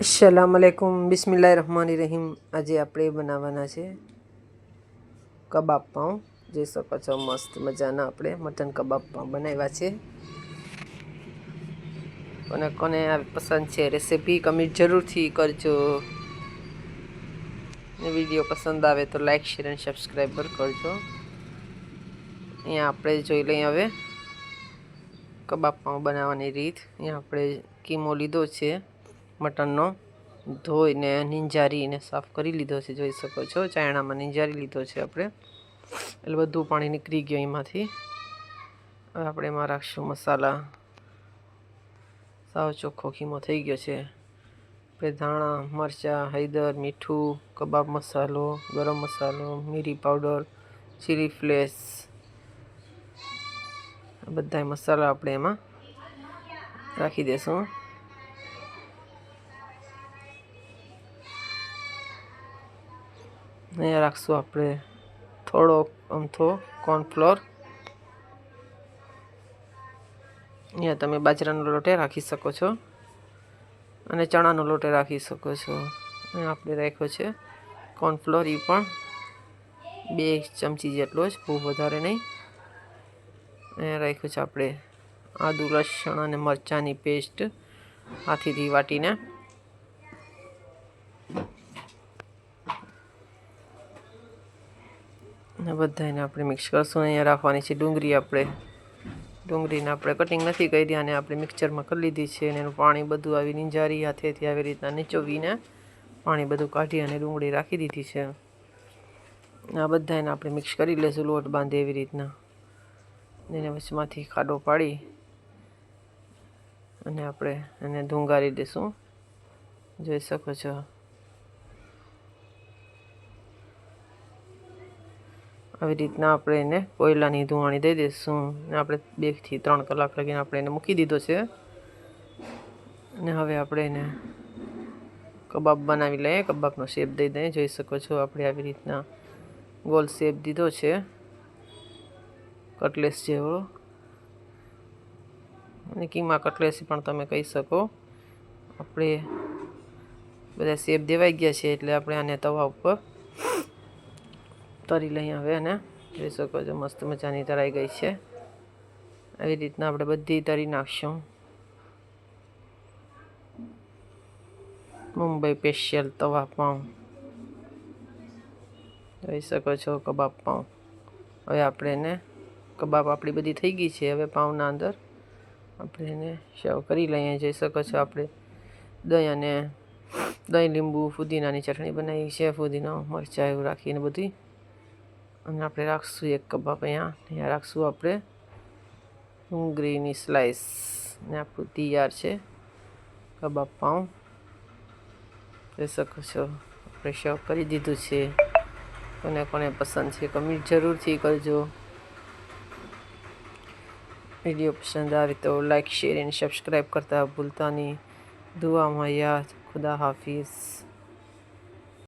अस्सलामुअलैकुम बिस्मिल्लाहिर्रहमानिर्रहीम। આજે આપણે બનાવવાના છે કબાબ પાઉં। જોઈ શકો છો મસ્ત મજાના આપણે મટન કબાબ પાઉં બનાવ્યા છે। કોને કોને આ પસંદ છે રેસીપી કમેન્ટ જરૂરથી કરજો ને વિડીયો પસંદ આવે તો લાઈક શેર અને સબસ્ક્રાઈબ કરજો। અહીંયા આપણે જોઈ લઈએ હવે કબાબ પાઉં બનાવવાની રીત। અહીંયા આપણે કીમો લીધો છે મટનનો, ધોઈને નીંજારીને સાફ કરી લીધો છે। જોઈ શકો છો ચાયણામાં નીંજારી લીધો છે આપણે, એટલે બધું પાણી નીકળી ગયું એમાંથી। હવે આપણે એમાં રાખશું મસાલા। સાવ ચોખ્ખો કીમો થઈ ગયો છે। આપણે ધાણા, મરચાં, હળદર, મીઠું, કબાબ મસાલો, ગરમ મસાલો, મિરી પાવડર, ચીલી ફ્લેક્સ, બધા મસાલા આપણે એમાં રાખી દઈશું। અહીંયા રાખશું આપણે થોડો અમથો કોર્નફ્લોર। અહીંયા તમે બાજરાનો લોટે રાખી શકો છો અને ચણાનો લોટે રાખી શકો છો। અહીંયા આપણે રાખ્યો છે કોર્નફ્લોર, એ પણ 2 ચમચી જેટલો જ, બહુ વધારે નહીં। અહીંયા રાખ્યું છે આપણે આદુ, લસણ અને મરચાંની પેસ્ટ હાથેથી વાટીને। અને બધાને આપણે મિક્સ કરશું। અહીંયા રાખવાની છે ડુંગળી। ડુંગળીને આપણે કટિંગ નથી કરી અને આપણે મિક્સરમાં કરી લીધી છે, અને એનું પાણી બધું આવી નીંજારી હાથેથી આવી રીતના નીચોવીને પાણી બધું કાઢી અને ડુંગળી રાખી દીધી છે। આ બધાને આપણે મિક્સ કરી લઈશું લોટ બાંધે એવી રીતના। એને વચમાંથી ખાડો પાડી અને આપણે એને ધુંગારી દઈશું। જોઈ શકો છો આવી રીતના આપણે એને કોયલાની ધુવાણી દઈ દઈશું। અને આપણે 2 થી 3 કલાક લગીને આપણે એને મૂકી દીધો છે। અને હવે આપણે એને કબાબ બનાવી લઈએ। કબાબનો શેપ દઈ દઈએ। જોઈ શકો છો આપણે આવી રીતના ગોલ શેપ દીધો છે, કટલેસ જેવો, અને કીમા કટલેસ પણ તમે કહી શકો। આપણે બધા શેપ દેવાઈ ગયા છે, એટલે આપણે આને તવા ઉપર તરી લઈએ હવે। અને જોઈ શકો છો મસ્ત મજાની તરાઈ ગઈ છે। આવી રીતના આપણે બધી તરી નાખશું। મુંબઈ સ્પેશિયલ તવા પાઉં જોઈ શકો છો, કબાબ પાઉં। હવે આપણે એને કબાબ આપણી બધી થઈ ગઈ છે। હવે પાઉંના અંદર આપણે એને સર્વ કરી લઈએ। જોઈ શકો છો આપણે દહીં, લીંબુ, ફુદીનાની ચટણી બનાવી છે, ફુદીનો, મરચાં એવું રાખીને બધી। અને આપણે રાખશું એક કબાબ અહીંયા રાખશું આપણે ડુંગળીની સ્લાઈસ, ને આપણું તૈયાર છે કબાબ પાઉં। જોઈ શકો છો આપણે સર્વ કરી દીધું છે। કોને કોને પસંદ છે કમેન્ટ જરૂરથી કરજો। વિડીયો પસંદ આવે તો લાઈક શેર અને સબસ્ક્રાઈબ કરતા ભૂલતા નહીં। દુઆમાં યાદ। ખુદા હાફિઝ।